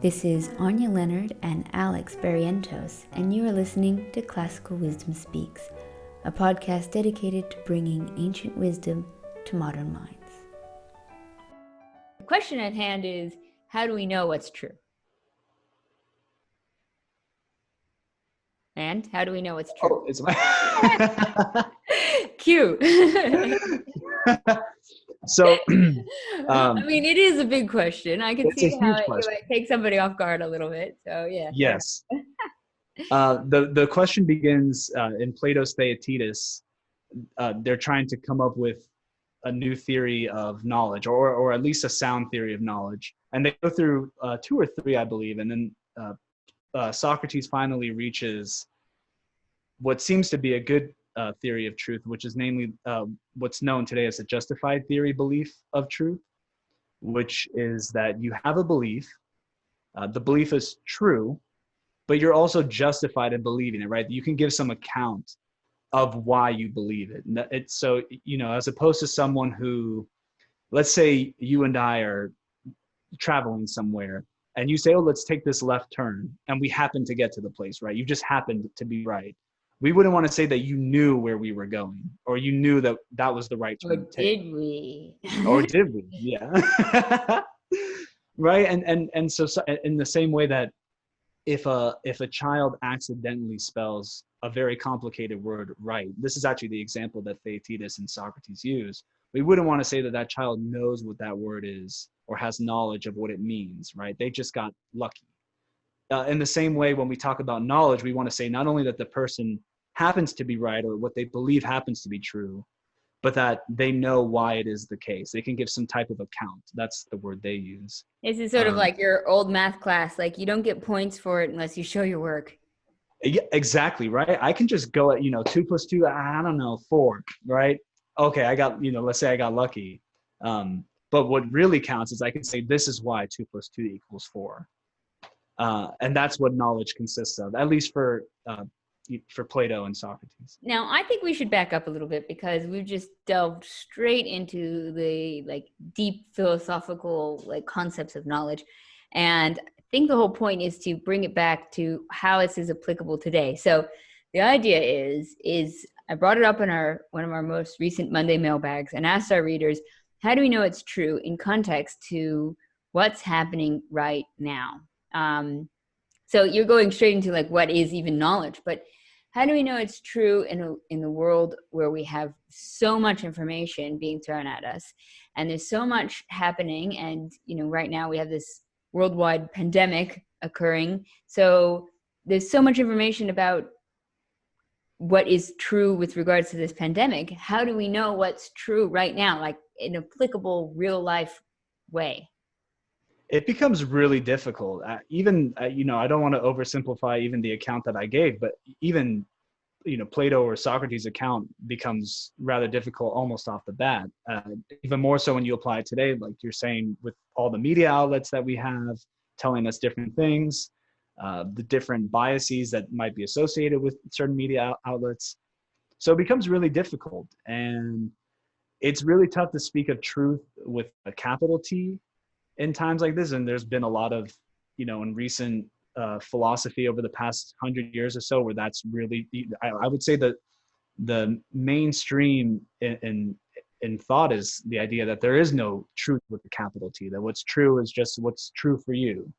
This is Anya, Leonard, and Alex Barrientos, and you are listening to Classical Wisdom Speaks, a podcast dedicated to bringing ancient wisdom to modern minds. The question at hand is, how do we know what's true? And how do we know what's true? Oh, it's my Cute. So, I mean, it is a big question. I can it's see a how huge it question. might take somebody off guard a little bit. So, yeah. Yes. The question begins in Plato's Theaetetus. They're trying to come up with a new theory of knowledge, or at least a sound theory of knowledge. And they go through two or three, I believe, and then Socrates finally reaches what seems to be a good theory of truth, which is namely what's known today as the justified theory belief of truth, which is that you have a belief, the belief is true, but you're also justified in believing it, right? You can give some account of why you believe it. And it's so, as opposed to someone who, let's say you and I are traveling somewhere and you say, oh, let's take this left turn. And we happen to get to the place, right? You just happened to be right. We wouldn't want to say that you knew where we were going, or you knew that that was the right turn to take. Did we? Or did we? Yeah. Right. And so in the same way that if a child accidentally spells a very complicated word right, this is actually the example that Theaetetus and Socrates use. We wouldn't want to say that that child knows what that word is or has knowledge of what it means, right? They just got lucky. In the same way, when we talk about knowledge, we want to say not only that the person happens to be right or what they believe happens to be true, but that they know why it is the case. They can give some type of account. That's the word they use. This is sort of like your old math class. Like, you don't get points for it unless you show your work. Yeah, exactly, right? I can just go at, 2 + 2, I don't know, 4, right? Okay, I got, let's say I got lucky. But what really counts is I can say, this is why 2 + 2 = 4. And that's what knowledge consists of, at least for Plato and Socrates. Now, I think we should back up a little bit because we've just delved straight into the deep philosophical concepts of knowledge. And I think the whole point is to bring it back to how this is applicable today. So the idea is I brought it up in one of our most recent Monday mailbags and asked our readers, how do we know it's true in context to what's happening right now? So you're going straight into what is even knowledge, but how do we know it's true in the world where we have so much information being thrown at us and there's so much happening, and right now we have this worldwide pandemic occurring, so there's so much information about what is true with regards to this pandemic. How do we know what's true right now, like in an applicable real life way? It becomes really difficult. I don't want to oversimplify even the account that I gave, but even, Plato or Socrates' account becomes rather difficult almost off the bat. Even more so when you apply it today, like you're saying, with all the media outlets that we have telling us different things, the different biases that might be associated with certain media outlets. So it becomes really difficult. And it's really tough to speak of truth with a capital T in times like this. And there's been a lot of, in recent philosophy over the past 100 years or so, where that's really, I would say that the mainstream in thought is the idea that there is no truth with a capital T, that what's true is just what's true for you.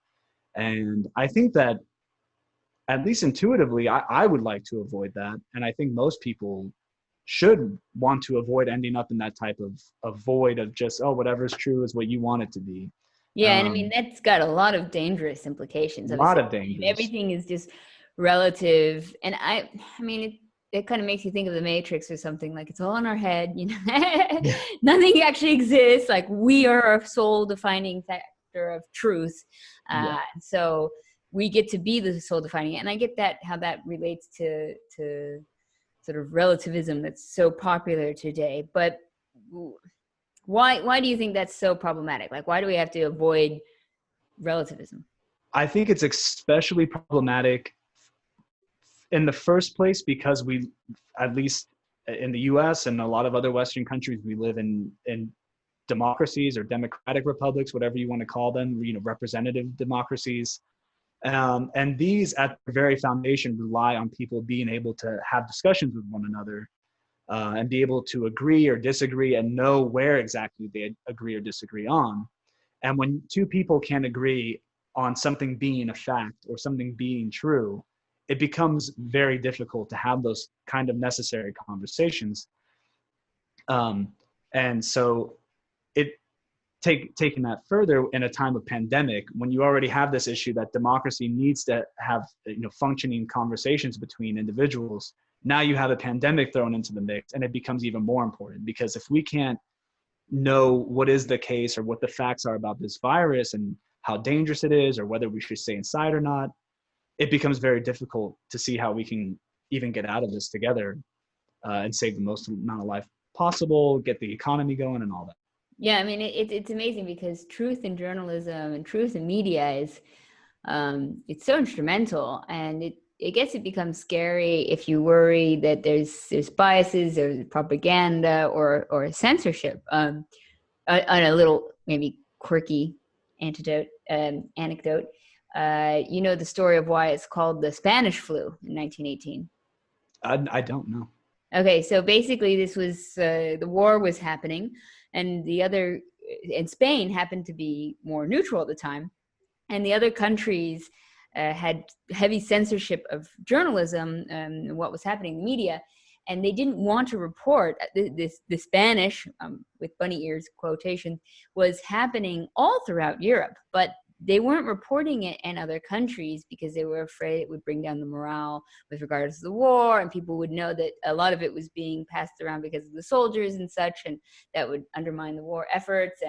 And I think that, at least intuitively, I would like to avoid that. And I think most people should want to avoid ending up in that type of void of just, oh, whatever's true is what you want it to be. Yeah, and I mean, that's got a lot of dangerous implications. A lot of dangerous. Everything is just relative. And I mean, it kind of makes you think of the Matrix or something, like it's all in our head, Nothing actually exists. Like, we are our sole defining factor of truth. So we get to be the sole defining. And I get that, how that relates to sort of relativism that's so popular today. But why do you think that's so problematic? Like, why do we have to avoid relativism? I think it's especially problematic in the first place because we, at least in the US and a lot of other Western countries, we live in democracies or democratic republics, whatever you want to call them, representative democracies. And these at the very foundation rely on people being able to have discussions with one another, and be able to agree or disagree and know where exactly they agree or disagree on. And when two people can agree on something being a fact or something being true, it becomes very difficult to have those kind of necessary conversations. And so it taking that further in a time of pandemic, when you already have this issue that democracy needs to have functioning conversations between individuals, now you have a pandemic thrown into the mix, and it becomes even more important, because if we can't know what is the case or what the facts are about this virus and how dangerous it is or whether we should stay inside or not, it becomes very difficult to see how we can even get out of this together, and save the most amount of life possible, get the economy going and all that. Yeah, I mean, it's amazing because truth in journalism and truth in media is, it's so instrumental, and it gets to become scary if you worry that there's biases or propaganda or censorship. On a little maybe quirky anecdote, the story of why it's called the Spanish flu in 1918. I don't know. Okay, so basically, this was the war was happening, and Spain happened to be more neutral at the time, and the other countries had heavy censorship of journalism and what was happening in the media, and they didn't want to report the Spanish, with bunny ears quotation, was happening all throughout Europe, but they weren't reporting it in other countries because they were afraid it would bring down the morale with regards to the war, and people would know that a lot of it was being passed around because of the soldiers and such, and that would undermine the war efforts.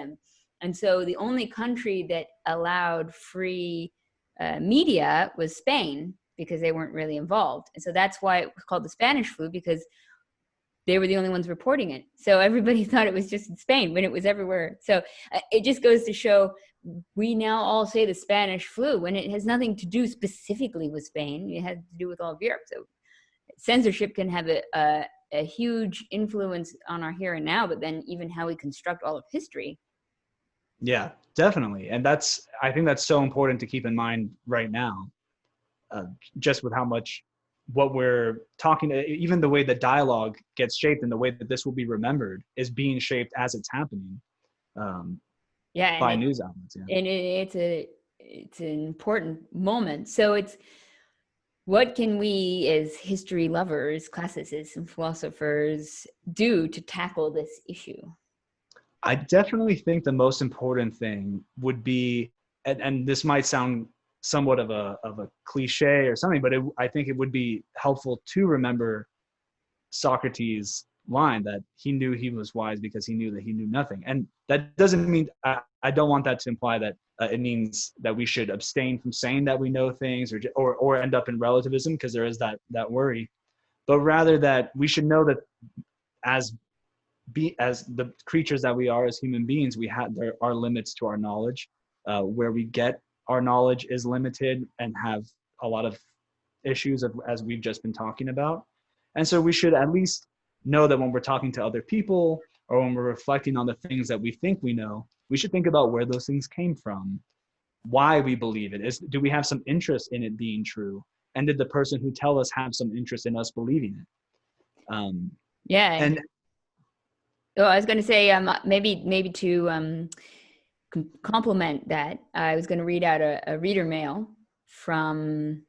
And so the only country that allowed free media was Spain, because they weren't really involved. And so that's why it was called the Spanish flu, because they were the only ones reporting it. So everybody thought it was just in Spain when it was everywhere. So it just goes to show, we now all say the Spanish flu when it has nothing to do specifically with Spain. It has to do with all of Europe. So censorship can have a huge influence on our here and now, but then even how we construct all of history. Yeah, definitely. And I think that's so important to keep in mind right now, just with how much what we're talking, even the way the dialogue gets shaped and the way that this will be remembered is being shaped as it's happening, by news outlets. Yeah. And it's an important moment. So what can we as history lovers, classicists, and philosophers do to tackle this issue? I definitely think the most important thing would be, and this might sound somewhat of a cliche or something, but I think it would be helpful to remember Socrates' line that he knew he was wise because he knew that he knew nothing. And that doesn't mean, I don't want that to imply that it means that we should abstain from saying that we know things or end up in relativism, because there is that worry, but rather that we should know that as the creatures that we are as human beings, there are limits to our knowledge. Where we get our knowledge is limited and have a lot of issues as we've just been talking about. And so we should at least know that when we're talking to other people or when we're reflecting on the things that we think we know, we should think about where those things came from, why we believe it. Do we have some interest in it being true? And did the person who tell us have some interest in us believing it? Yeah. And I was going to say, maybe to complement that, I was going to read out a reader mail from,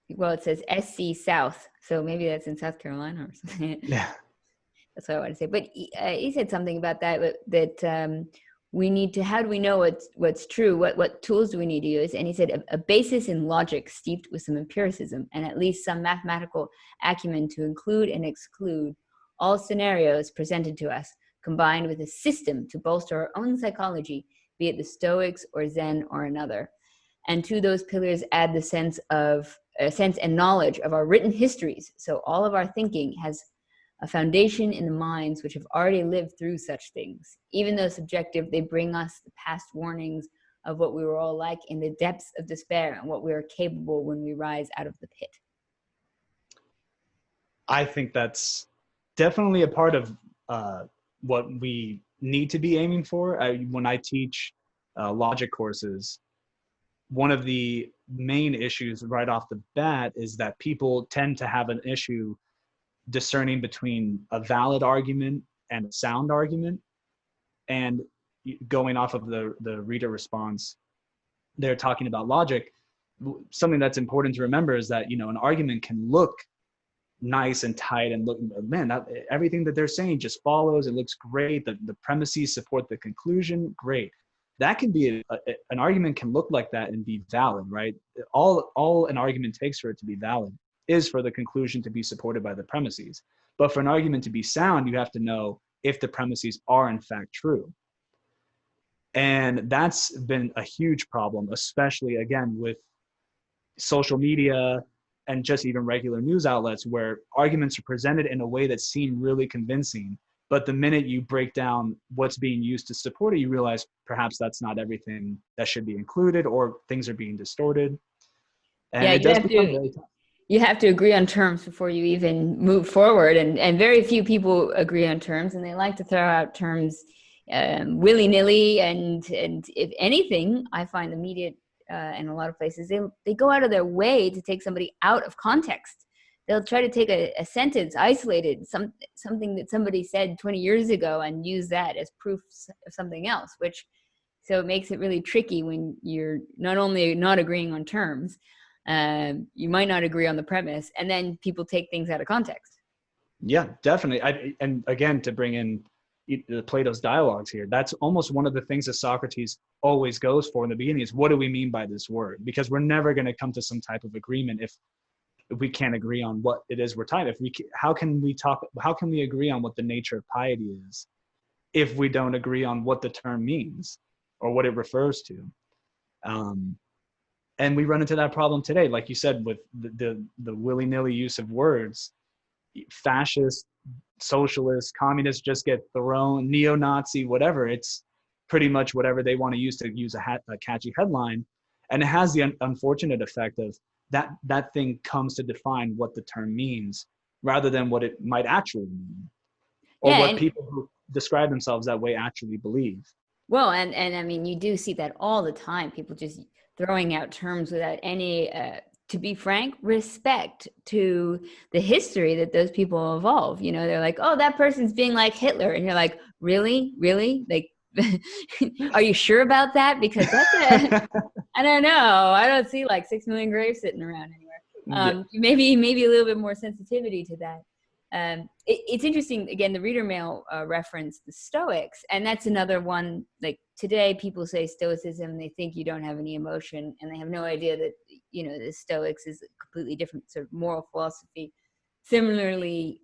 well, it says SC South, so maybe that's in South Carolina or something. yeah, That's what I want to say. But he said something about that we need to, how do we know what's true? What tools do we need to use? And he said a basis in logic steeped with some empiricism and at least some mathematical acumen to include and exclude all scenarios presented to us, combined with a system to bolster our own psychology, be it the Stoics or Zen or another. And to those pillars add the sense and knowledge of our written histories. So all of our thinking has a foundation in the minds which have already lived through such things. Even though subjective, they bring us the past warnings of what we were all like in the depths of despair and what we are capable when we rise out of the pit. I think that's definitely a part of what we need to be aiming for. When I teach logic courses, one of the main issues right off the bat is that people tend to have an issue discerning between a valid argument and a sound argument. And going off of the reader response, they're talking about logic. Something that's important to remember is that, an argument can look nice and tight and look, man, everything that they're saying just follows. It looks great. The premises support the conclusion. Great. That can be an argument can look like that and be valid, right? All an argument takes for it to be valid is for the conclusion to be supported by the premises. But for an argument to be sound, you have to know if the premises are in fact true. And that's been a huge problem, especially again with social media and just even regular news outlets, where arguments are presented in a way that seem really convincing. But the minute you break down what's being used to support it, you realize perhaps that's not everything that should be included, or things are being distorted. And Yeah, it does become very tough. you have to agree on terms before you even move forward. And very few people agree on terms, and they like to throw out terms willy-nilly. And if anything, I find the media in a lot of places, they go out of their way to take somebody out of context. They'll try to take a sentence isolated, something that somebody said 20 years ago, and use that as proof of something else, so it makes it really tricky when you're not only not agreeing on terms, you might not agree on the premise, and then people take things out of context. Yeah, definitely. And again, to bring in Plato's dialogues here, that's almost one of the things that Socrates always goes for in the beginning is, what do we mean by this word? Because we're never going to come to some type of agreement if we can't agree on what it is we're talking. How can we agree on what the nature of piety is if we don't agree on what the term means or what it refers to? And we run into that problem today, like you said, with the willy-nilly use of words. Fascist, socialist, communist just get thrown, neo-Nazi, whatever. It's pretty much whatever they want to use a catchy headline. And it has the unfortunate effect of that thing comes to define what the term means rather than what it might actually mean, or what people who describe themselves that way actually believe. Well, and I mean, you do see that all the time, people just throwing out terms without any, to be frank, respect to the history that those people evolve. They're like, oh, that person's being like Hitler. And you're like, really? Like, are you sure about that? Because that's I don't know. I don't see like 6 million graves sitting around anywhere. Maybe a little bit more sensitivity to that. It's interesting, again, the reader mail referenced the Stoics, and that's another one. Like today, people say Stoicism, they think you don't have any emotion, and they have no idea that the Stoics is a completely different sort of moral philosophy. Similarly,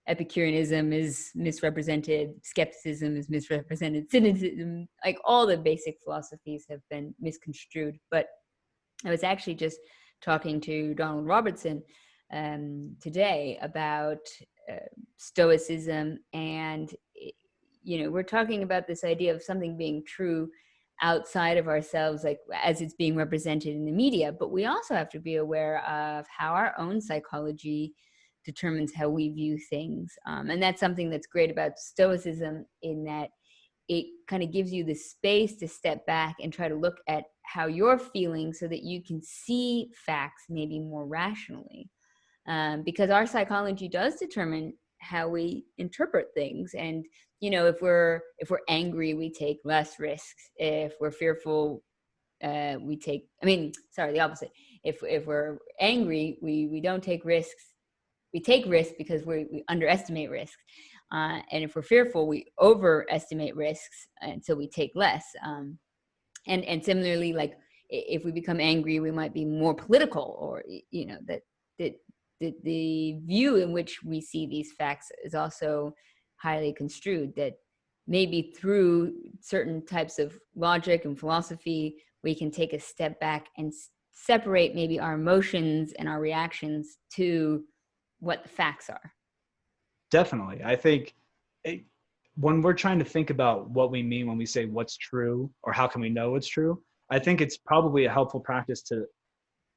Epicureanism is misrepresented, skepticism is misrepresented, cynicism, like all the basic philosophies have been misconstrued. But I was actually just talking to Donald Robertson today about Stoicism, and we're talking about this idea of something being true outside of ourselves, like as it's being represented in the media, but we also have to be aware of how our own psychology determines how we view things, and that's something that's great about Stoicism, in that it kind of gives you the space to step back and try to look at how you're feeling so that you can see facts maybe more rationally. Because our psychology does determine how we interpret things. And, if we're angry, we take less risks. If we're fearful, the opposite. If we're angry, we don't take risks. We take risks because we underestimate risks. And if we're fearful, we overestimate risks. And so we take less. And similarly, like if we become angry, we might be more political, or, the view in which we see these facts is also highly construed, that maybe through certain types of logic and philosophy, we can take a step back and separate maybe our emotions and our reactions to what the facts are. Definitely. I think when we're trying to think about what we mean when we say what's true, or how can we know what's true, I think it's probably a helpful practice to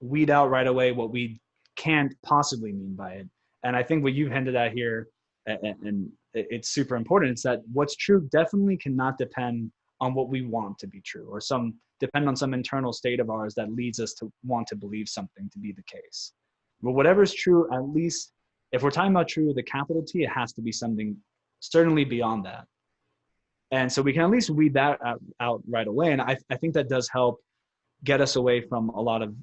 weed out right away what we can't possibly mean by it. And I think what you've hinted at here, and it's super important. It's that what's true definitely cannot depend on what we want to be true, or depend on some internal state of ours that leads us to want to believe something to be the case. But whatever is true, at least if we're talking about true with a capital T, it has to be something certainly beyond that. And so we can at least weed that out right away. And I think that does help get us away from a lot of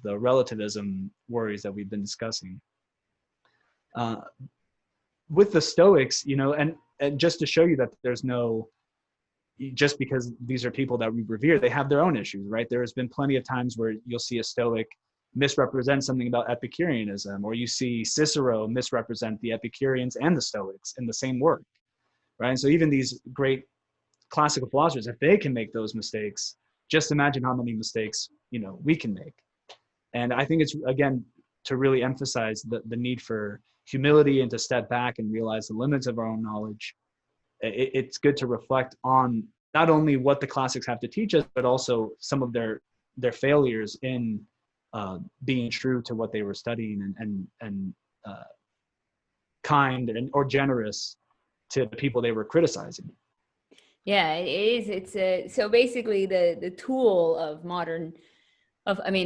the relativism worries that we've been discussing. With the Stoics, and just to show you that there's no, just because these are people that we revere, they have their own issues, right? There has been plenty of times where you'll see a Stoic misrepresent something about Epicureanism, or you see Cicero misrepresent the Epicureans and the Stoics in the same work, right? And so even these great classical philosophers, if they can make those mistakes, just imagine how many mistakes we can make. And I think it's, again, to really emphasize the need for humility and to step back and realize the limits of our own knowledge. It's good to reflect on not only what the classics have to teach us, but also some of their failures in being true to what they were studying, and kind or generous to the people they were criticizing. Yeah, it is. So basically the tool of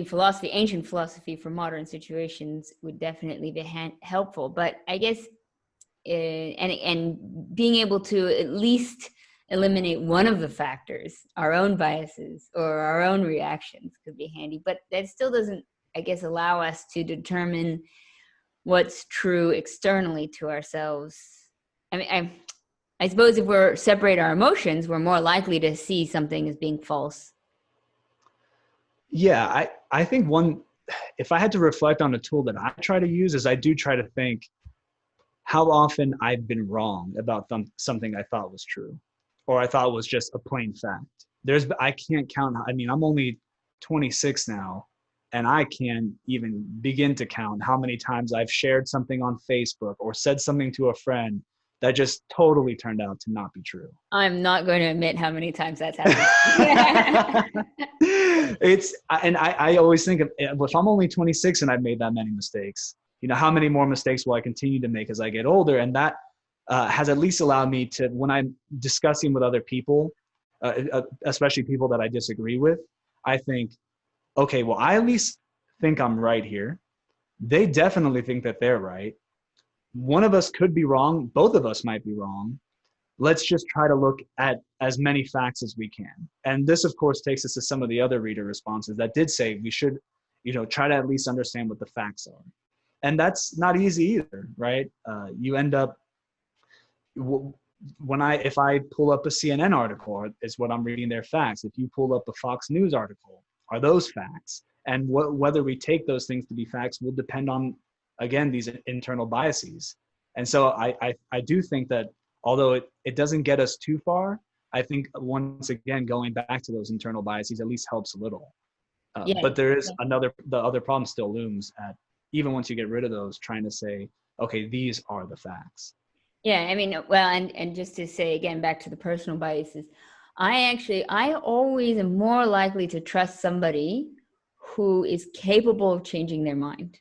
philosophy, ancient philosophy for modern situations would definitely be helpful. But I guess, and being able to at least eliminate one of the factors, our own biases or our own reactions, could be handy. But that still doesn't, I guess, allow us to determine what's true externally to ourselves. I suppose if we're separate our emotions, we're more likely to see something as being false. Yeah, I think if I had to reflect on a tool that I try to use, is I do try to think how often I've been wrong about something I thought was true, or I thought was just a plain fact. I can't count. I'm only 26 now, and I can't even begin to count how many times I've shared something on Facebook or said something to a friend that just totally turned out to not be true. I'm not going to admit how many times that's happened. I always think of, if I'm only 26 and I've made that many mistakes, how many more mistakes will I continue to make as I get older? And that has at least allowed me to, when I'm discussing with other people, especially people that I disagree with, I think, okay, well, I at least think I'm right here. They definitely think that they're right. One of us could be wrong. Both of us might be wrong. Let's just try to look at as many facts as we can. And this, of course, takes us to some of the other reader responses that did say we should, try to at least understand what the facts are. And that's not easy either, right? You end up, if I pull up a CNN article, it's what I'm reading their facts. If you pull up a Fox News article, are those facts? And whether we take those things to be facts will depend on, again, these internal biases. And so I do think that although it doesn't get us too far, I think once again, going back to those internal biases at least helps a little. But there is the other problem still looms at, even once you get rid of those, trying to say, okay, these are the facts. Yeah, and just to say again, back to the personal biases, I always am more likely to trust somebody who is capable of changing their mind.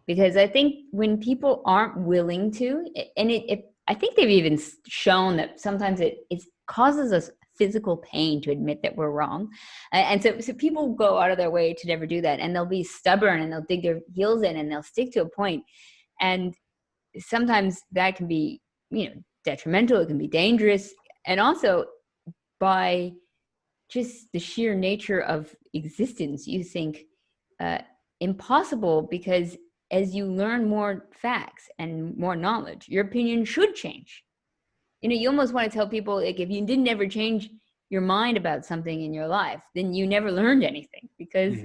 Because I think when people aren't willing to, and I think they've even shown that sometimes it causes us physical pain to admit that we're wrong. And so people go out of their way to never do that. And they'll be stubborn and they'll dig their heels in and they'll stick to a point. And sometimes that can be, detrimental. It can be dangerous. And also by just the sheer nature of existence, you think impossible, because as you learn more facts and more knowledge, your opinion should change. You almost want to tell people, like, if you didn't ever change your mind about something in your life, then you never learned anything, because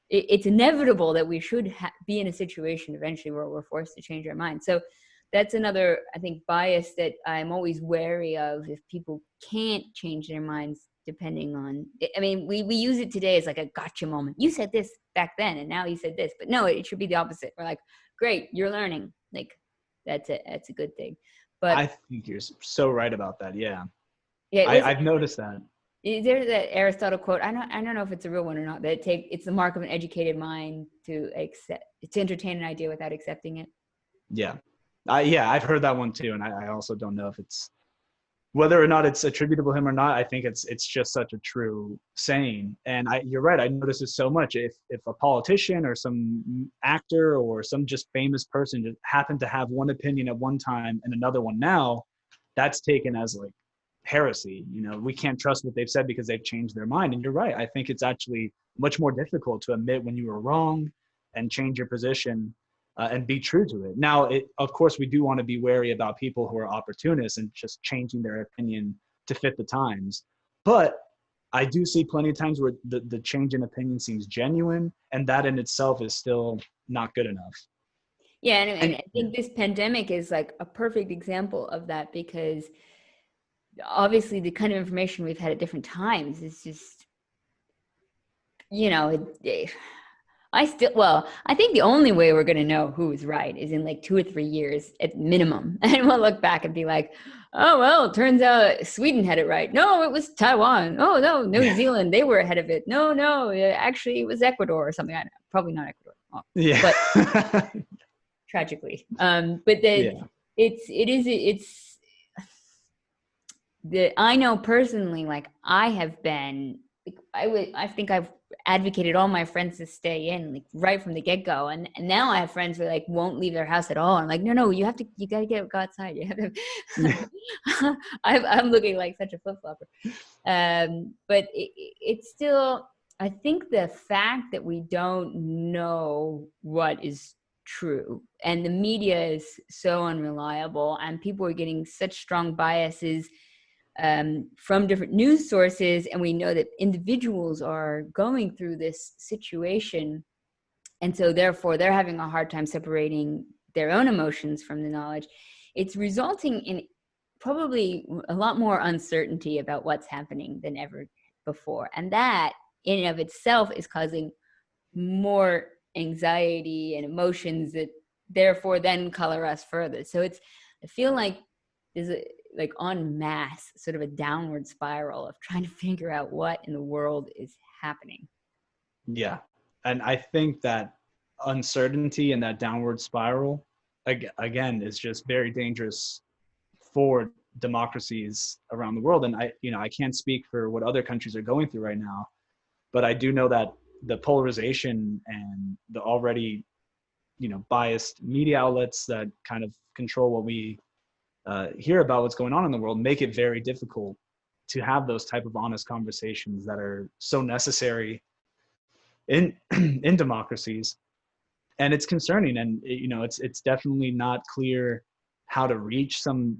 it's inevitable that we should be in a situation eventually where we're forced to change our mind. So that's another, I think, bias that I'm always wary of, if people can't change their minds depending on, we use it today as like a gotcha moment. You said this back then and now you said this, but no, it should be the opposite. We're like, great, you're learning. Like, that's a good thing. But I think you're so right about that. Yeah. Yeah, I've noticed that. There's that Aristotle quote. I don't know if it's a real one or not, that it's the mark of an educated mind to entertain an idea without accepting it. Yeah. Yeah, I've heard that one too, and I also don't know if it's whether or not it's attributable to him or not. I think it's just such a true saying, and you're right. I notice this so much. If a politician or some actor or some just famous person just happened to have one opinion at one time and another one now, that's taken as like heresy. You know, we can't trust what they've said because they've changed their mind. And you're right. I think it's actually much more difficult to admit when you were wrong and change your position, and be true to it. Now, of course, we do want to be wary about people who are opportunists and just changing their opinion to fit the times. But I do see plenty of times where the change in opinion seems genuine, and that in itself is still not good enough. Yeah, and And I think this pandemic is like a perfect example of that, because obviously the kind of information we've had at different times is just, you know, I think the only way we're going to know who is right is in like 2 or 3 years at minimum. And we'll look back and be like, oh, well, it turns out Sweden had it right. No, it was Taiwan. Oh, no, New Zealand, they were ahead of it. No, actually it was Ecuador or something. I don't know. Probably not Ecuador. Oh, yeah. but tragically. But Yeah. it's I know personally, like I have been, I think I've advocated all my friends to stay in like right from the get go. And now I have friends who like won't leave their house at all. I'm like, no, you got to go outside. You have to, I'm looking like such a flip flopper. But it's still, I think the fact that we don't know what is true and the media is so unreliable and people are getting such strong biases from different news sources, and we know that individuals are going through this situation, and so therefore they're having a hard time separating their own emotions from the knowledge. It's resulting in probably a lot more uncertainty about what's happening than ever before, and that in and of itself is causing more anxiety and emotions that therefore then color us further. So I feel like there's a like en masse sort of a downward spiral of trying to figure out what in the world is happening. Yeah. And I think that uncertainty and that downward spiral, again, is just very dangerous for democracies around the world. And I can't speak for what other countries are going through right now, but I do know that the polarization and the already, biased media outlets that kind of control what we hear about what's going on in the world make it very difficult to have those type of honest conversations that are so necessary in in democracies. And it's concerning, and it's definitely not clear how to reach some.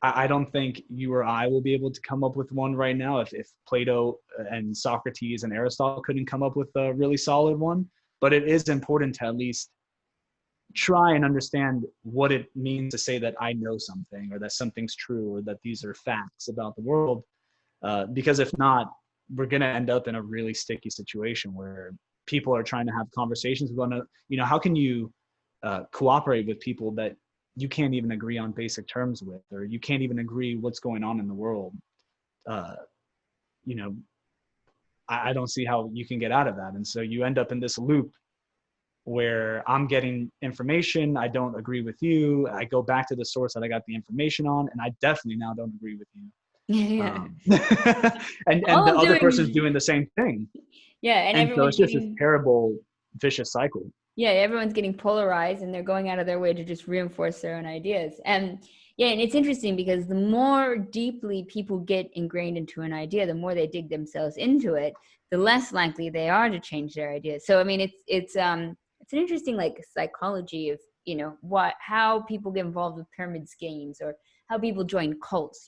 I don't think you or I will be able to come up with one right now. If Plato and Socrates and Aristotle couldn't come up with a really solid one, but it is important to at least try and understand what it means to say that I know something, or that something's true, or that these are facts about the world. Because if not, we're going to end up in a really sticky situation where people are trying to have conversations with one another. How can you cooperate with people that you can't even agree on basic terms with, or you can't even agree what's going on in the world? Uh, you know, I don't see how you can get out of that. And so you end up in this loop where I'm getting information, I don't agree with you, I go back to the source that I got the information on, and I definitely now don't agree with you. Yeah. And All the I'm other doing person's is, doing the same thing. yeah, and And so everyone's it's just this getting, terrible, vicious cycle. yeah, everyone's getting polarized and they're going out of their way to just reinforce their own ideas. And yeah, and it's interesting because the more deeply people get ingrained into an idea, the more they dig themselves into it, the less likely they are to change their ideas. So I mean, it's an interesting like psychology of, how people get involved with pyramid schemes, or how people join cults.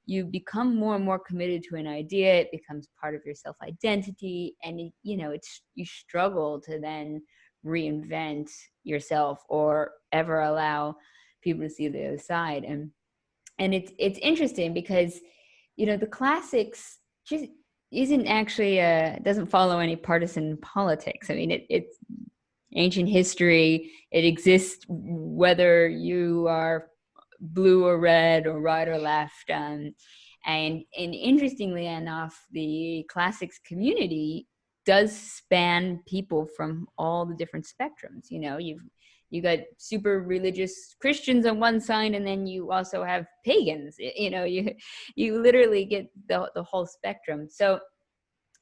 You become more and more committed to an idea, it becomes part of your self-identity, and you struggle to then reinvent yourself or ever allow people to see the other side. And it's interesting because the classics just isn't actually doesn't follow any partisan politics. I mean, it's ancient history. It exists whether you are blue or red or right or left. And interestingly enough, the classics community does span people from all the different spectrums. You know, you got super religious Christians on one side, and then you also have pagans. You know, you literally get the whole spectrum. So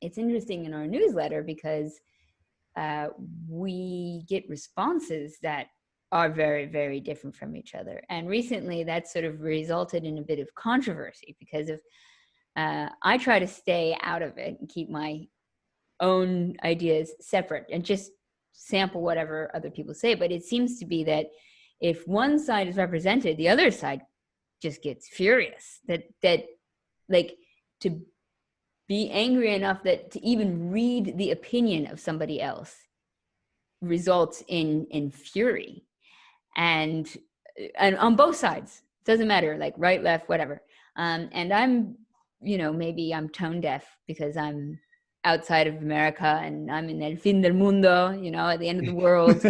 it's interesting in our newsletter because we get responses that are very, very different from each other. And recently that sort of resulted in a bit of controversy because of I try to stay out of it and keep my own ideas separate and just sample whatever other people say. But it seems to be that if one side is represented, the other side just gets furious. That like to be angry enough that to even read the opinion of somebody else results in fury. And on both sides, doesn't matter, like right, left, whatever. And I'm, you know, maybe I'm tone deaf because I'm outside of America and I'm in el fin del mundo, you know, at the end of the world.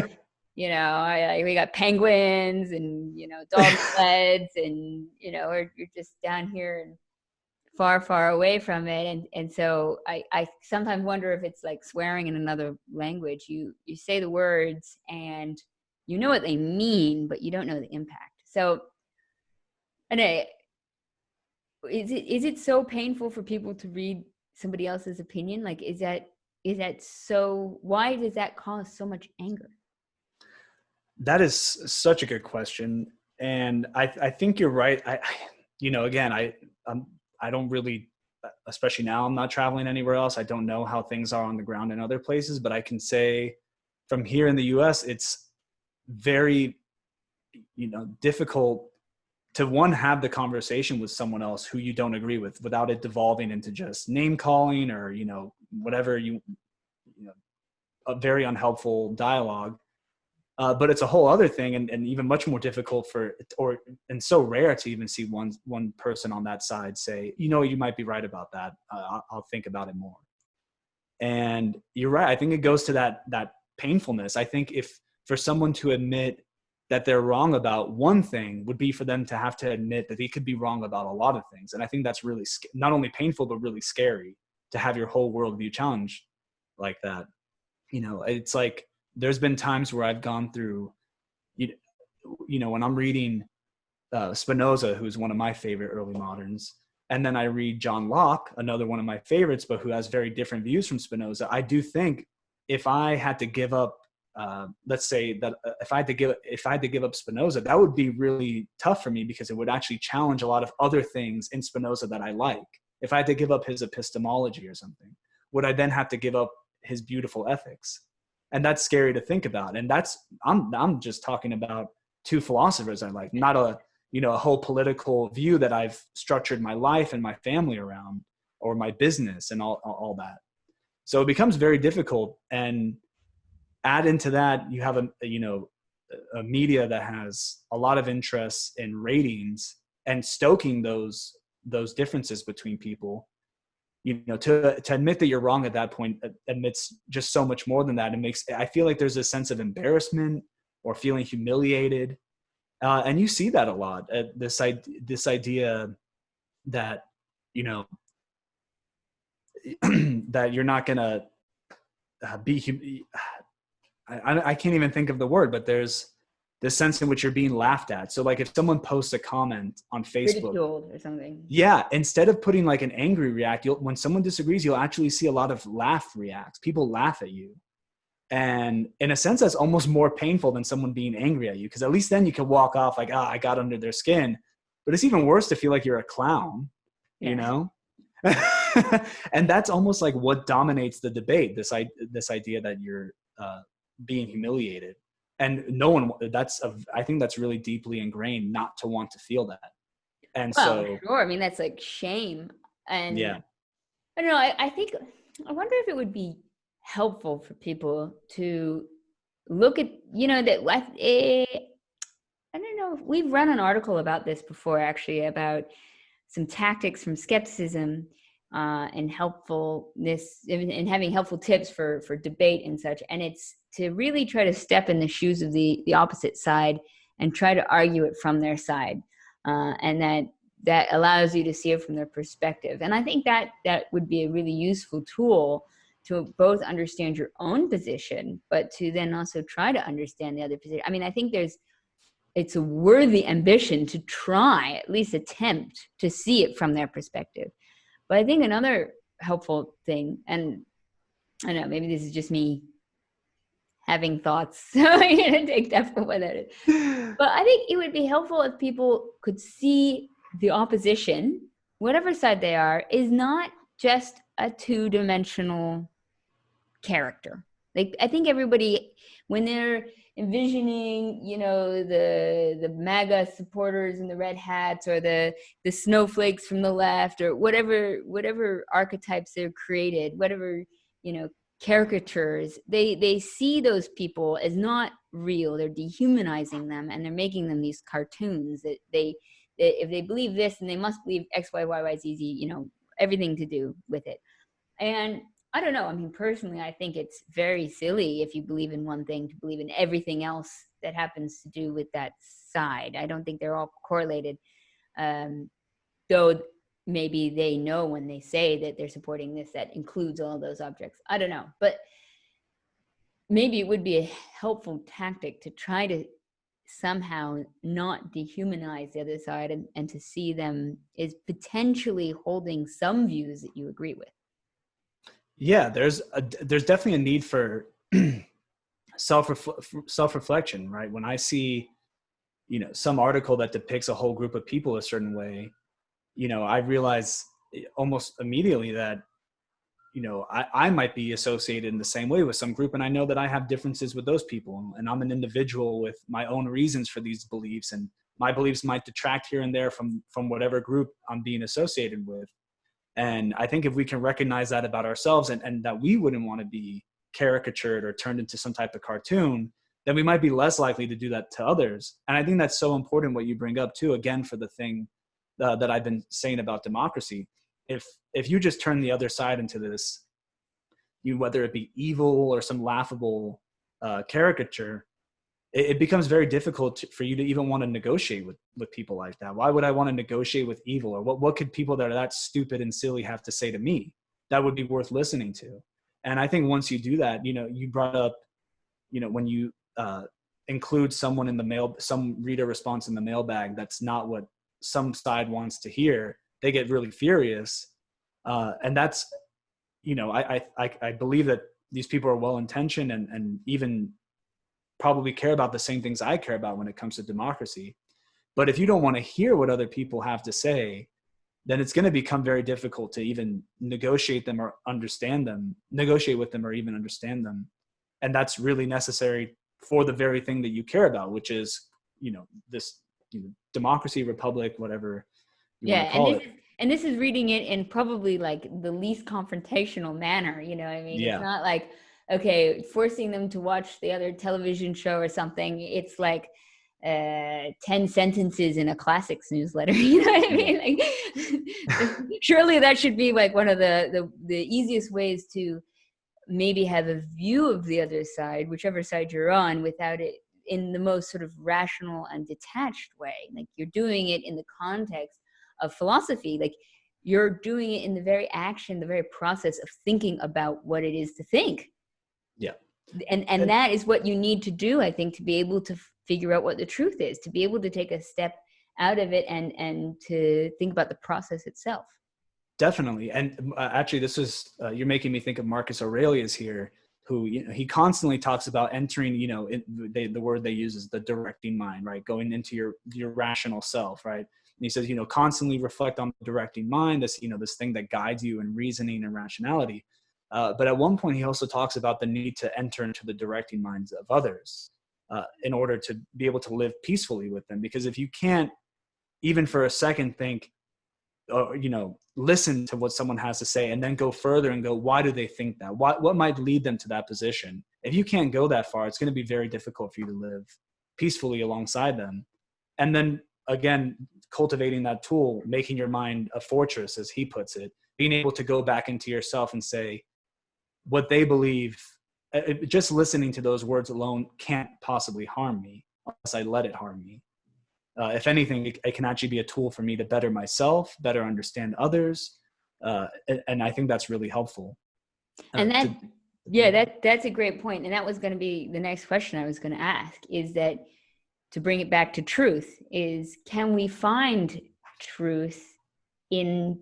You know, we got penguins and, you know, dog sleds and, you know, you're just down here and far, far away from it. And so I sometimes wonder if it's like swearing in another language. You say the words and you know what they mean, but you don't know the impact. So, and is it so painful for people to read somebody else's opinion? Like, is that so? Why does that cause so much anger? That is such a good question, and I think you're right. You know, again, I don't really, especially now, I'm not traveling anywhere else. I don't know how things are on the ground in other places, but I can say from here in the US, it's very, you know, difficult to have the conversation with someone else who you don't agree with without it devolving into just name calling or, you know, whatever you know, a very unhelpful dialogue. But it's a whole other thing, and even much more difficult and so rare to even see one person on that side say, you know, you might be right about that. I'll think about it more. And you're right. I think it goes to that painfulness. I think if for someone to admit that they're wrong about one thing would be for them to have to admit that they could be wrong about a lot of things. And I think that's really not only painful, but really scary to have your whole worldview challenged like that. You know, it's like, there's been times where I've gone through, you know, when I'm reading Spinoza, who's one of my favorite early moderns, and then I read John Locke, another one of my favorites, but who has very different views from Spinoza. I do think if I had to give up, let's say that if I had to give up Spinoza, that would be really tough for me because it would actually challenge a lot of other things in Spinoza that I like. If I had to give up his epistemology or something, would I then have to give up his beautiful ethics? And that's scary to think about. And I'm just talking about two philosophers I like, not a whole political view that I've structured my life and my family around, or my business and all that. So it becomes very difficult. And add into that, you have a media that has a lot of interest in ratings and stoking those differences between people. You know, to admit that you're wrong at that point admits just so much more than that. I feel like there's a sense of embarrassment or feeling humiliated. And you see that a lot, this idea that, you know, that you're not going to I can't even think of the word, but there's this sense in which you're being laughed at. So like if someone posts a comment on Facebook, ridiculed or something. Yeah. Instead of putting like an angry react, when someone disagrees, you'll actually see a lot of laugh reacts. People laugh at you. And in a sense, that's almost more painful than someone being angry at you. Because at least then you can walk off like, I got under their skin. But it's even worse to feel like you're a clown, you know? And that's almost like what dominates the debate, this idea that you're being humiliated. And I think that's really deeply ingrained not to want to feel that. And sure. I mean, that's like shame. And yeah, I don't know. I wonder if it would be helpful for people to look at, you know, that I don't know. We've run an article about this before, actually, about some tactics from skepticism and helpfulness and having helpful tips for debate and such. And it's to really try to step in the shoes of the opposite side and try to argue it from their side. And that allows you to see it from their perspective. And I think that would be a really useful tool to both understand your own position, but to then also try to understand the other position. I mean, I think it's a worthy ambition to try, at least attempt to see it from their perspective. But I think another helpful thing, and I don't know, maybe this is just me having thoughts, so I'm gonna take that for what that is. But I think it would be helpful if people could see the opposition, whatever side they are, is not just a two-dimensional character. Like, I think everybody, when they're envisioning, you know, the MAGA supporters in the red hats, or the snowflakes from the left, or whatever archetypes they've created, whatever, you know, caricatures, they see those people as not real. They're dehumanizing them, and they're making them these cartoons that if they believe this, then they must believe X, Y, Y, Y, Z, Z, you know, everything to do with it. And I don't know. I mean, personally, I think it's very silly if you believe in one thing to believe in everything else that happens to do with that side. I don't think they're all correlated. Though maybe they know when they say that they're supporting this, that includes all those objects. I don't know. But maybe it would be a helpful tactic to try to somehow not dehumanize the other side, and to see them as potentially holding some views that you agree with. Yeah, there's definitely a need for self-reflection, right? When I see, you know, some article that depicts a whole group of people a certain way, you know, I realize almost immediately that, you know, I might be associated in the same way with some group, and I know that I have differences with those people, and I'm an individual with my own reasons for these beliefs, and my beliefs might detract here and there from whatever group I'm being associated with. And I think if we can recognize that about ourselves, and that we wouldn't want to be caricatured or turned into some type of cartoon, then we might be less likely to do that to others. And I think that's so important what you bring up too, again, for the thing that I've been saying about democracy. If you just turn the other side into this, whether it be evil or some laughable caricature, it becomes very difficult for you to even want to negotiate with people like that. Why would I want to negotiate with evil? Or what could people that are that stupid and silly have to say to me that would be worth listening to? And I think once you do that, you know, you brought up, you know, when you include someone in the mail, some reader response in the mailbag, that's not what some side wants to hear, they get really furious. And that's, you know, I believe that these people are well-intentioned and even probably care about the same things I care about when it comes to democracy. But if you don't want to hear what other people have to say, then it's going to become very difficult to even negotiate with them or even understand them. And that's really necessary for the very thing that you care about, which is, you know, this, you know, democracy, republic, whatever you want to call it. And this is reading it in probably like the least confrontational manner. You know what I mean? Yeah. It's not like, okay, forcing them to watch the other television show or something. It's like 10 sentences in a classics newsletter. You know what I mean? Like, surely that should be like one of the easiest ways to maybe have a view of the other side, whichever side you're on, without it in the most sort of rational and detached way. Like, you're doing it in the context of philosophy. Like, you're doing it in the very action, the very process of thinking about what it is to think. Yeah. And that is what you need to do, I think, to be able to figure out what the truth is, to be able to take a step out of it and to think about the process itself. Definitely. And actually, this is, you're making me think of Marcus Aurelius here, who, you know, he constantly talks about entering, you know, the word they use is the directing mind, right? Going into your rational self, right? And he says, you know, constantly reflect on the directing mind, this, you know, this thing that guides you in reasoning and rationality. But at one point, he also talks about the need to enter into the directing minds of others in order to be able to live peacefully with them. Because if you can't even for a second think, or, you know, listen to what someone has to say and then go further and go, why do they think that? What might lead them to that position? If you can't go that far, it's going to be very difficult for you to live peacefully alongside them. And then again, cultivating that tool, making your mind a fortress, as he puts it, being able to go back into yourself and say what they believe. Just listening to those words alone can't possibly harm me unless I let it harm me. If anything, it can actually be a tool for me to better myself, better understand others. And I think that's really helpful. And To that, yeah, that's a great point. And that was going to be the next question I was going to ask, is that, to bring it back to truth, is can we find truth in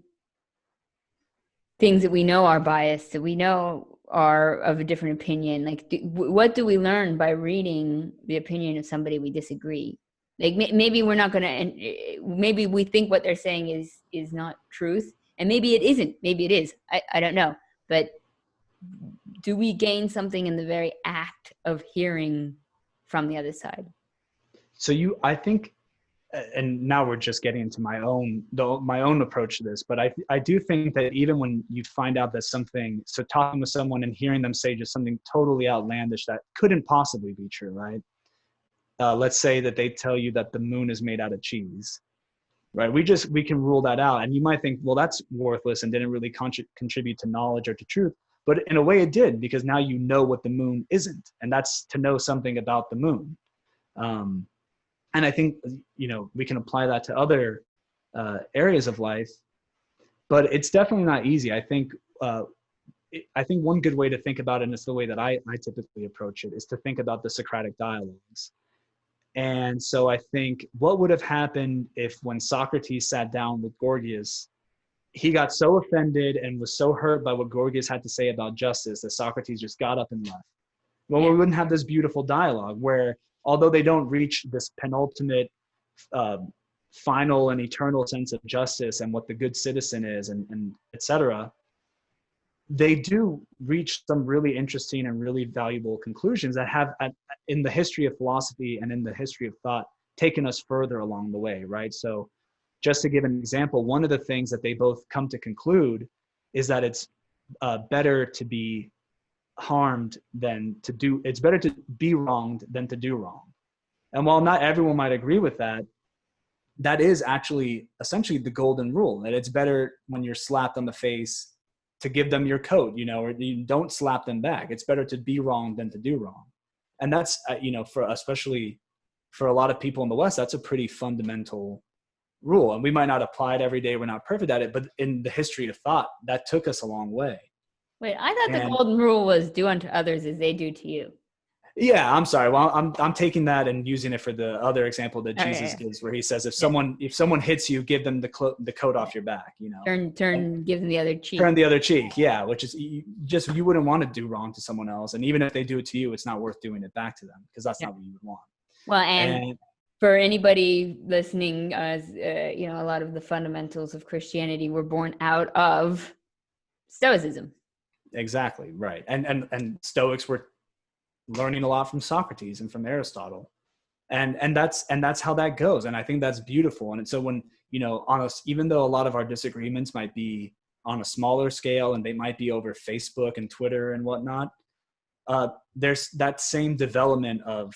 things that we know are biased, that we know are of a different opinion? Like, what do we learn by reading the opinion of somebody we disagree? Like, maybe we're not going to, maybe we think what they're saying is not truth, and maybe it isn't. Maybe it is. I don't know. But do we gain something in the very act of hearing from the other side? So I think, and now we're just getting into my own approach to this, but I do think that even when you find out that something, so talking with someone and hearing them say just something totally outlandish that couldn't possibly be true, right? Let's say that they tell you that the moon is made out of cheese, right? We can rule that out, and you might think, well, that's worthless and didn't really contribute to knowledge or to truth. But in a way it did, because now you know what the moon isn't, and that's to know something about the moon. And I think, we can apply that to other areas of life, but it's definitely not easy. I think one good way to think about it, and it's the way that I typically approach it, is to think about the Socratic dialogues. And so I think what would have happened if, when Socrates sat down with Gorgias, he got so offended and was so hurt by what Gorgias had to say about justice that Socrates just got up and left. Well, we wouldn't have this beautiful dialogue where, although they don't reach this penultimate, final and eternal sense of justice and what the good citizen is, and et cetera, they do reach some really interesting and really valuable conclusions that have, in the history of philosophy and in the history of thought, taken us further along the way, right? So just to give an example, one of the things that they both come to conclude is that it's better to be harmed than to do, it's better to be wronged than to do wrong. And while not everyone might agree with that, that is actually essentially the golden rule, that it's better when you're slapped on the face to give them your coat, or you don't slap them back. It's better to be wrong than to do wrong. And that's, especially for a lot of people in the West, that's a pretty fundamental rule. And we might not apply it every day. We're not perfect at it, but in the history of thought, that took us a long way. Wait, I thought the golden rule was do unto others as they do to you. Yeah, I'm sorry. Well, I'm taking that and using it for the other example that Jesus gives, where he says, if someone hits you, give them the coat off your back. Turn, give them the other cheek. Turn the other cheek. Yeah, which is you wouldn't want to do wrong to someone else, and even if they do it to you, it's not worth doing it back to them, because that's not what you would want. Well, and for anybody listening, a lot of the fundamentals of Christianity were born out of Stoicism. Exactly right, and Stoics were learning a lot from Socrates and from Aristotle, and that's how that goes. And I think that's beautiful. And so when, even though a lot of our disagreements might be on a smaller scale and they might be over Facebook and Twitter and whatnot, there's that same development of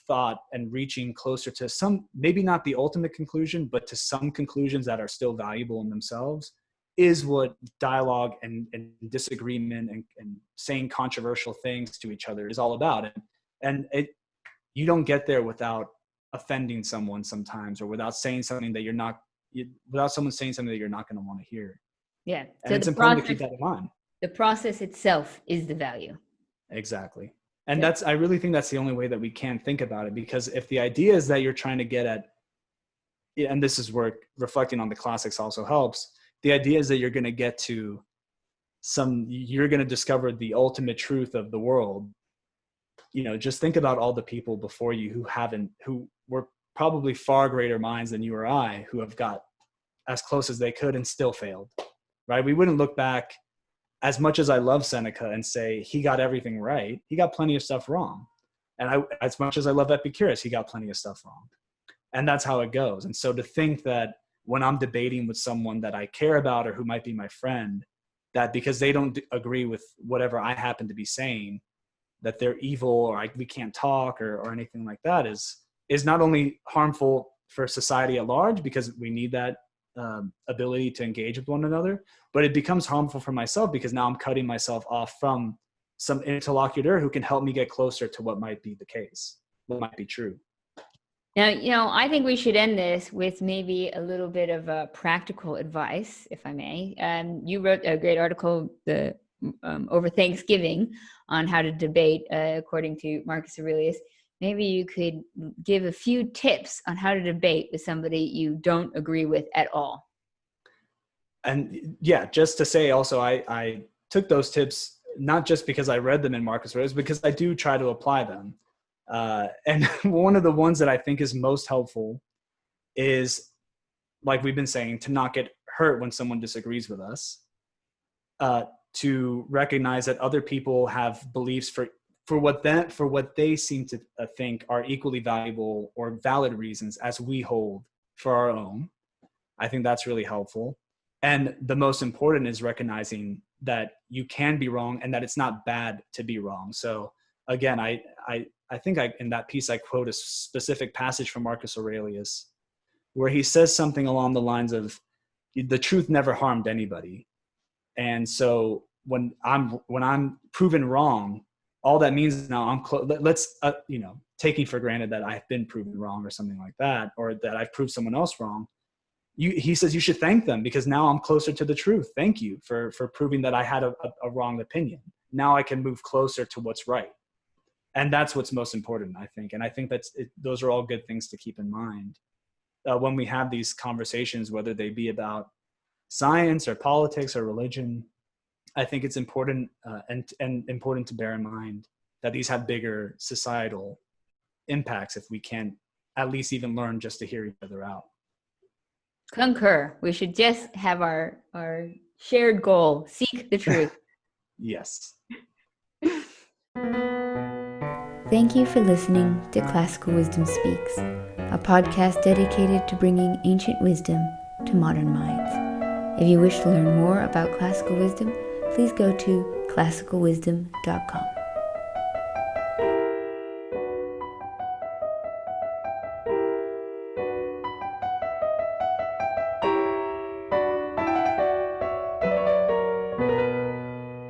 thought and reaching closer to some, maybe not the ultimate conclusion, but to some conclusions that are still valuable in themselves, is what dialogue and disagreement and saying controversial things to each other is all about. And you don't get there without offending someone sometimes, or without saying something that without someone saying something that you're not going to want to hear. Yeah. And it's important to keep that in mind. The process itself is the value. Exactly. And I really think that's the only way that we can think about it, because if the idea is that you're trying to get at, and this is where reflecting on the classics also helps, the idea is that you're going to get to you're going to discover the ultimate truth of the world. Just think about all the people before you who were probably far greater minds than you or I, who have got as close as they could and still failed, right? We wouldn't look back, as much as I love Seneca, and say he got everything right. He got plenty of stuff wrong. And as much as I love Epicurus, he got plenty of stuff wrong. And that's how it goes. And so to think that when I'm debating with someone that I care about, or who might be my friend, that because they don't agree with whatever I happen to be saying, that they're evil, or we can't talk, or anything like that, is not only harmful for society at large, because we need that ability to engage with one another, but it becomes harmful for myself, because now I'm cutting myself off from some interlocutor who can help me get closer to what might be the case, what might be true. Now, I think we should end this with maybe a little bit of practical advice, if I may. You wrote a great article, The over Thanksgiving on how to debate, according to Marcus Aurelius. Maybe you could give a few tips on how to debate with somebody you don't agree with at all. And yeah, just to say also, I took those tips not just because I read them in Marcus Aurelius, because I do try to apply them. And one of the ones that I think is most helpful is, like we've been saying, to not get hurt when someone disagrees with us, to recognize that other people have beliefs for what they seem to think are equally valuable or valid reasons as we hold for our own. I think that's really helpful. And the most important is recognizing that you can be wrong and that it's not bad to be wrong. So again, I think in that piece, I quote a specific passage from Marcus Aurelius where he says something along the lines of, the truth never harmed anybody. And so when I'm proven wrong, all that means now let's taking for granted that I've been proven wrong or something like that, or that I've proved someone else wrong. He says you should thank them because now I'm closer to the truth. Thank you for proving that I had a wrong opinion. Now I can move closer to what's right. And that's what's most important, I think. And I think those are all good things to keep in mind when we have these conversations, whether they be about science or politics or religion. I think it's important and important to bear in mind that these have bigger societal impacts if we can't at least even learn just to hear each other out. Concur. We should just have our shared goal, seek the truth. Yes. Thank you for listening to Classical Wisdom Speaks, a podcast dedicated to bringing ancient wisdom to modern minds. If you wish to learn more about classical wisdom, please go to classicalwisdom.com.